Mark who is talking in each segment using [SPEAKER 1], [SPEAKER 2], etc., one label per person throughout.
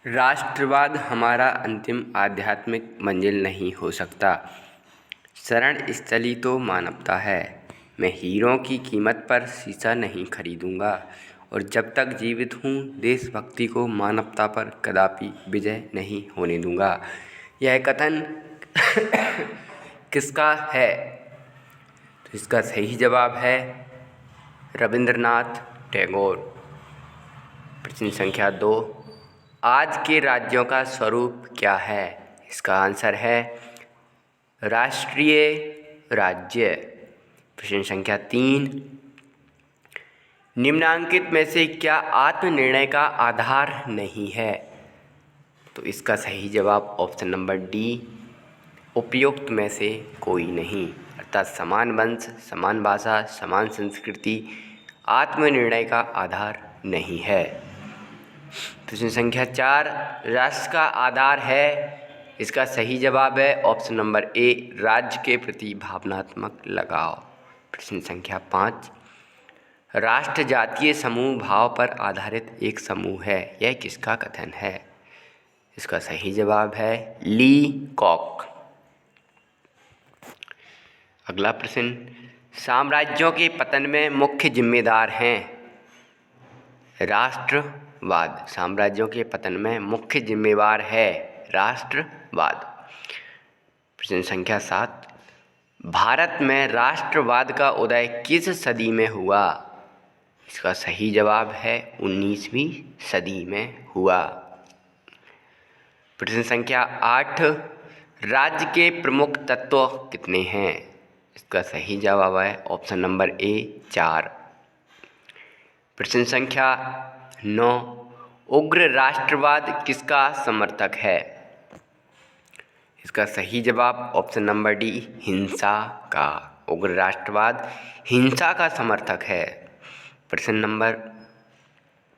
[SPEAKER 1] राष्ट्रवाद हमारा अंतिम आध्यात्मिक मंजिल नहीं हो सकता। शरण स्थली तो मानवता है। मैं हीरों की कीमत पर शीशा नहीं खरीदूंगा और जब तक जीवित हूँ देशभक्ति को मानवता पर कदापि विजय नहीं होने दूंगा। यह कथन किसका है? तो इसका सही जवाब है रविंद्रनाथ टैगोर। प्रश्न संख्या 2, आज के राज्यों का स्वरूप क्या है? इसका आंसर है राष्ट्रीय राज्य। प्रश्न संख्या 3, निम्नांकित में से क्या आत्मनिर्णय का आधार नहीं है? तो इसका सही जवाब ऑप्शन नंबर डी, उपयुक्त में से कोई नहीं, अर्थात समान वंश, समान भाषा, समान संस्कृति आत्मनिर्णय का आधार नहीं है। प्रश्न संख्या 4, राष्ट्र का आधार है। इसका सही जवाब है ऑप्शन नंबर ए, राज्य के प्रति भावनात्मक लगाव। प्रश्न संख्या 5, राष्ट्र जातीय समूह भाव पर आधारित एक समूह है। यह किसका कथन है? इसका सही जवाब है ली कॉक। अगला प्रश्न, साम्राज्यों के पतन में मुख्य जिम्मेदार हैं? राष्ट्रवाद। साम्राज्यों के पतन में मुख्य जिम्मेवार है राष्ट्रवाद। प्रश्न संख्या 7, भारत में राष्ट्रवाद का उदय किस सदी में हुआ? इसका सही जवाब है 19वीं सदी में हुआ। प्रश्न संख्या 8, राज्य के प्रमुख तत्व कितने हैं? इसका सही जवाब है ऑप्शन नंबर ए, 4। प्रश्न संख्या 9, उग्र राष्ट्रवाद किसका समर्थक है? इसका सही जवाब ऑप्शन नंबर डी, हिंसा का। उग्र राष्ट्रवाद हिंसा का समर्थक है। प्रश्न नंबर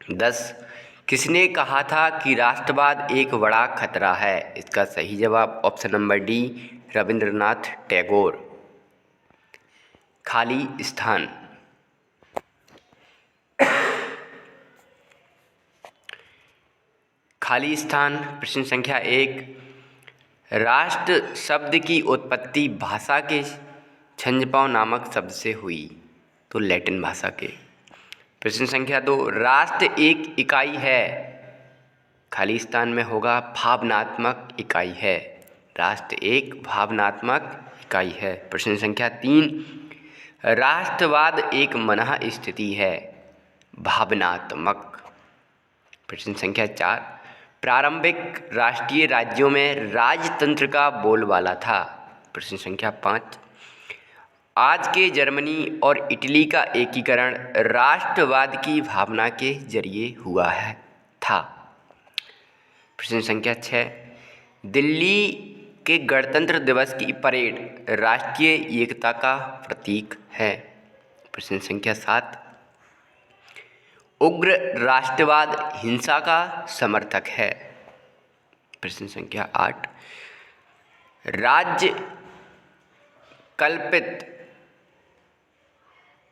[SPEAKER 1] 10, किसने कहा था कि राष्ट्रवाद एक बड़ा खतरा है? इसका सही जवाब option number D, Rabindranath Tagore. खाली स्थान। खाली स्थान। प्रश्न संख्या 1, राष्ट्र शब्द की उत्पत्ति भाषा के छंजपाव नामक शब्द से हुई, तो लैटिन भाषा के। प्रश्न संख्या 2, राष्ट्र एक इकाई है। खाली स्थान में होगा भावनात्मक इकाई है। राष्ट्र एक भावनात्मक इकाई है। प्रश्न संख्या 3, राष्ट्रवाद एक मनः स्थिति है, भावनात्मक। प्रश्न संख्या 4, प्रारंभिक राष्ट्रीय राज्यों में राजतंत्र का बोलबाला था। प्रश्न संख्या 5, आज के जर्मनी और इटली का एकीकरण राष्ट्रवाद की भावना के जरिए हुआ था। प्रश्न संख्या 6, दिल्ली के गणतंत्र दिवस की परेड राष्ट्रीय एकता का प्रतीक है। प्रश्न संख्या 7, उग्र राष्ट्रवाद हिंसा का समर्थक है। प्रश्न संख्या 8, राज्य कल्पित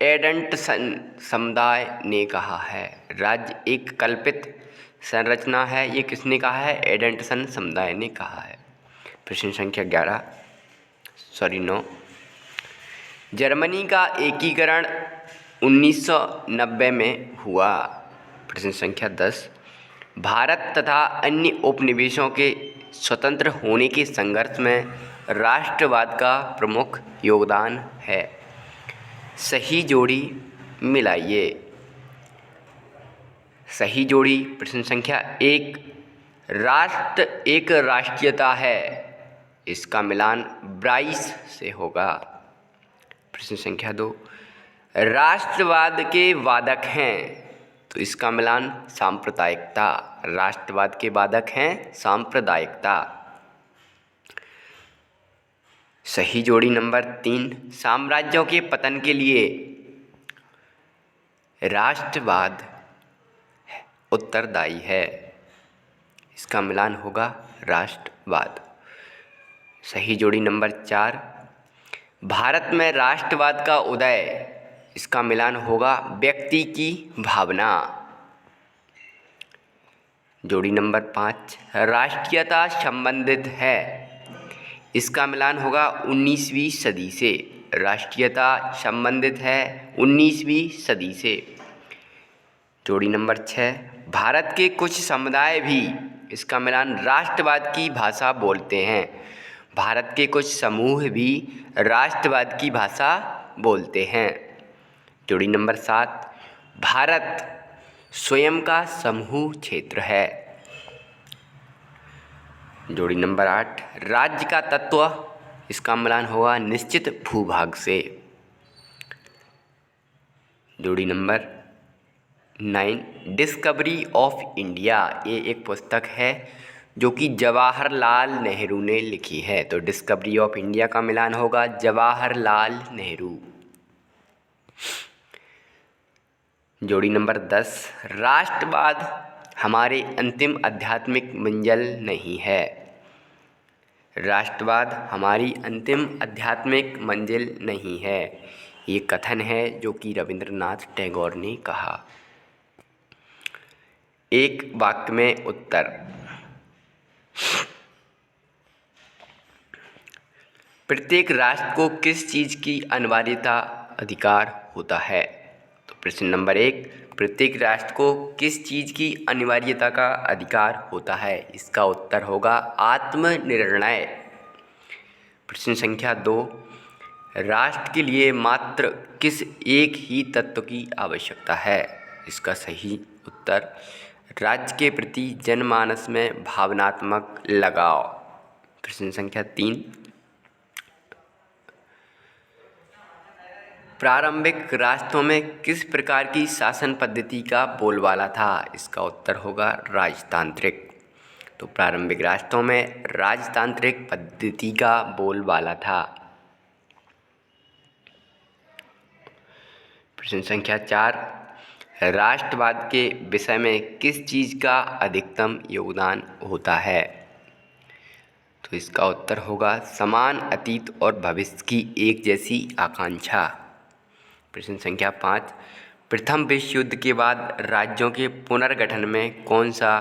[SPEAKER 1] एडंटसन समुदाय ने कहा है। राज्य एक कल्पित संरचना है, ये किसने कहा है? एडंटसन समुदाय ने कहा है। प्रश्न संख्या 9, जर्मनी का एकीकरण 1990 में हुआ। प्रश्न संख्या 10, भारत तथा अन्य उपनिवेशों के स्वतंत्र होने के संघर्ष में राष्ट्रवाद का प्रमुख योगदान है। सही जोड़ी मिलाइए। सही जोड़ी। प्रश्न संख्या 1, राष्ट्र एक राष्ट्रीयता है, इसका मिलान ब्राइस से होगा। प्रश्न संख्या 2, राष्ट्रवाद के वादक हैं, तो इसका मिलान सांप्रदायिकता। राष्ट्रवाद के वादक हैं सांप्रदायिकता। सही जोड़ी नंबर 3, साम्राज्यों के पतन के लिए राष्ट्रवाद उत्तरदायी है, इसका मिलान होगा राष्ट्रवाद। सही जोड़ी नंबर 4, भारत में राष्ट्रवाद का उदय, इसका मिलान होगा व्यक्ति की भावना। जोड़ी नंबर 5 राष्ट्रीयता संबंधित है, इसका मिलान होगा 19वीं सदी से। राष्ट्रीयता संबंधित है 19वीं सदी से। जोड़ी नंबर 6 भारत के कुछ समुदाय भी, इसका मिलान राष्ट्रवाद की भाषा बोलते हैं। भारत के कुछ समूह भी राष्ट्रवाद की भाषा बोलते हैं। जोड़ी नंबर 7 भारत स्वयं का समूह क्षेत्र है। जोड़ी नंबर 8 राज्य का तत्व, इसका मिलान होगा निश्चित भूभाग से। जोड़ी नंबर 9 डिस्कवरी ऑफ इंडिया, ये एक पुस्तक है जो कि जवाहरलाल नेहरू ने लिखी है। तो डिस्कवरी ऑफ इंडिया का मिलान होगा जवाहरलाल नेहरू। जोड़ी नंबर 10 राष्ट्रवाद हमारे अंतिम आध्यात्मिक मंजिल नहीं है। राष्ट्रवाद हमारी अंतिम आध्यात्मिक मंजिल नहीं है, ये कथन है जो कि रविंद्रनाथ टैगोर ने कहा। एक वाक्य में उत्तर। प्रत्येक राष्ट्र को किस चीज़ की अनिवार्यता अधिकार होता है? तो प्रश्न नंबर 1 प्रत्येक राष्ट्र को किस चीज़ की अनिवार्यता का अधिकार होता है? इसका उत्तर होगा आत्मनिर्णय। प्रश्न संख्या 2 राष्ट्र के लिए मात्र किस एक ही तत्व की आवश्यकता है? इसका सही उत्तर राज्य के प्रति जनमानस में भावनात्मक लगाव। प्रश्न संख्या 3 प्रारंभिक राष्ट्रों में किस प्रकार की शासन पद्धति का बोलबाला था? इसका उत्तर होगा राजतांत्रिक। तो प्रारंभिक राष्ट्रों में राजतांत्रिक पद्धति का बोलबाला था। प्रश्न संख्या 4 राष्ट्रवाद के विषय में किस चीज़ का अधिकतम योगदान होता है? तो इसका उत्तर होगा समान अतीत और भविष्य की एक जैसी आकांक्षा। प्रश्न संख्या 5 प्रथम विश्व युद्ध के बाद राज्यों के पुनर्गठन में कौन सा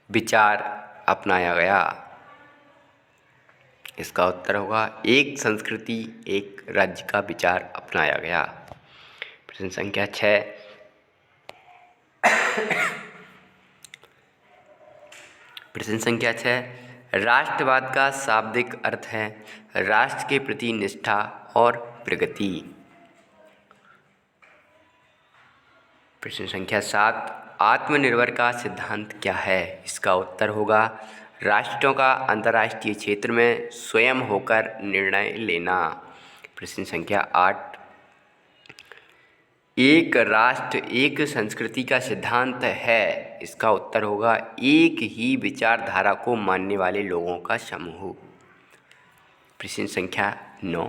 [SPEAKER 1] विचार अपनाया गया? इसका उत्तर होगा एक संस्कृति एक राज्य का विचार अपनाया गया। प्रश्न संख्या 6 प्रश्न संख्या 6 राष्ट्रवाद का शाब्दिक अर्थ है राष्ट्र के प्रति निष्ठा और प्रगति। प्रश्न संख्या 7 आत्मनिर्भर का सिद्धांत क्या है? इसका उत्तर होगा राष्ट्रों का अंतर्राष्ट्रीय क्षेत्र में स्वयं होकर निर्णय लेना। प्रश्न संख्या 8 एक राष्ट्र एक संस्कृति का सिद्धांत है। इसका उत्तर होगा एक ही विचारधारा को मानने वाले लोगों का समूह। प्रश्न संख्या 9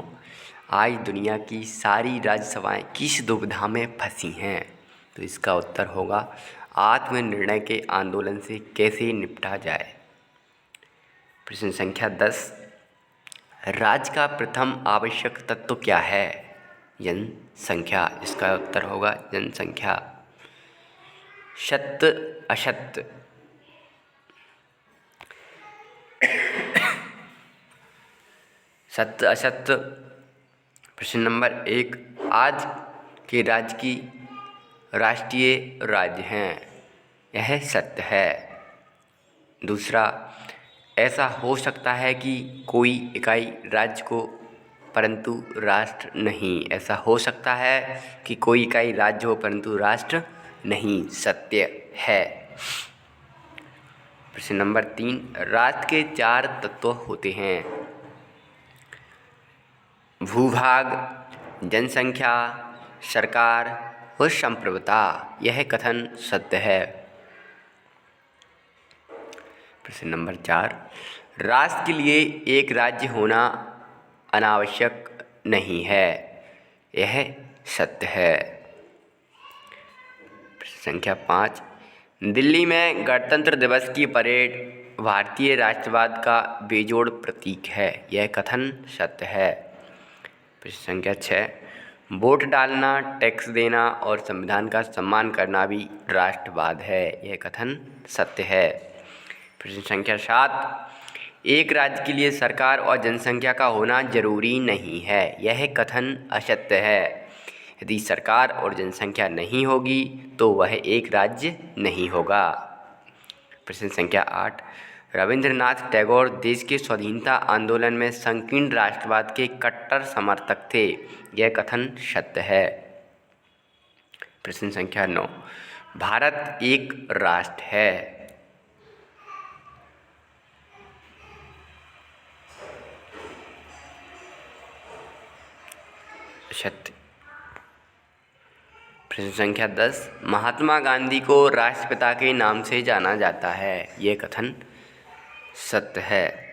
[SPEAKER 1] आज दुनिया की सारी राज्यसभाएं किस दुविधा में फंसी हैं? तो इसका उत्तर होगा आत्मनिर्णय के आंदोलन से कैसे निपटा जाए। प्रश्न संख्या 10 राज्य का प्रथम आवश्यक तत्व क्या है? जनसंख्या। इसका उत्तर होगा जनसंख्या। सत्य असत्य। सत्य असत्य। प्रश्न नंबर 1 आज के राज्य की राष्ट्रीय राज्य हैं, यह सत्य है। दूसरा ऐसा हो सकता है कि कोई इकाई राज्य को परंतु राष्ट्र नहीं। ऐसा हो सकता है कि कोई इकाई राज्य हो परंतु राष्ट्र नहीं, सत्य है। प्रश्न नंबर 3 राष्ट्र के 4 तत्व होते हैं भूभाग, जनसंख्या, सरकार और संप्रभुता। यह कथन सत्य है। प्रश्न नंबर 4 राष्ट्र के लिए एक राज्य होना अनावश्यक नहीं है, यह सत्य है। संख्या 5 दिल्ली में गणतंत्र दिवस की परेड भारतीय राष्ट्रवाद का बेजोड़ प्रतीक है, यह कथन सत्य है। प्रश्न संख्या 6 वोट डालना, टैक्स देना और संविधान का सम्मान करना भी राष्ट्रवाद है। यह कथन सत्य है। प्रश्न संख्या 7, एक राज्य के लिए सरकार और जनसंख्या का होना जरूरी नहीं है। यह कथन असत्य है। यदि सरकार और जनसंख्या नहीं होगी तो वह एक राज्य नहीं होगा। प्रश्न संख्या 8, रविंद्रनाथ टैगोर देश के स्वाधीनता आंदोलन में संकीर्ण राष्ट्रवाद के कट्टर समर्थक थे। यह कथन सत्य है। प्रश्न संख्या 9, भारत एक राष्ट्र है। सत्य। प्रश्न संख्या 10, महात्मा गांधी को राष्ट्रपिता के नाम से जाना जाता है। ये कथन सत्य है।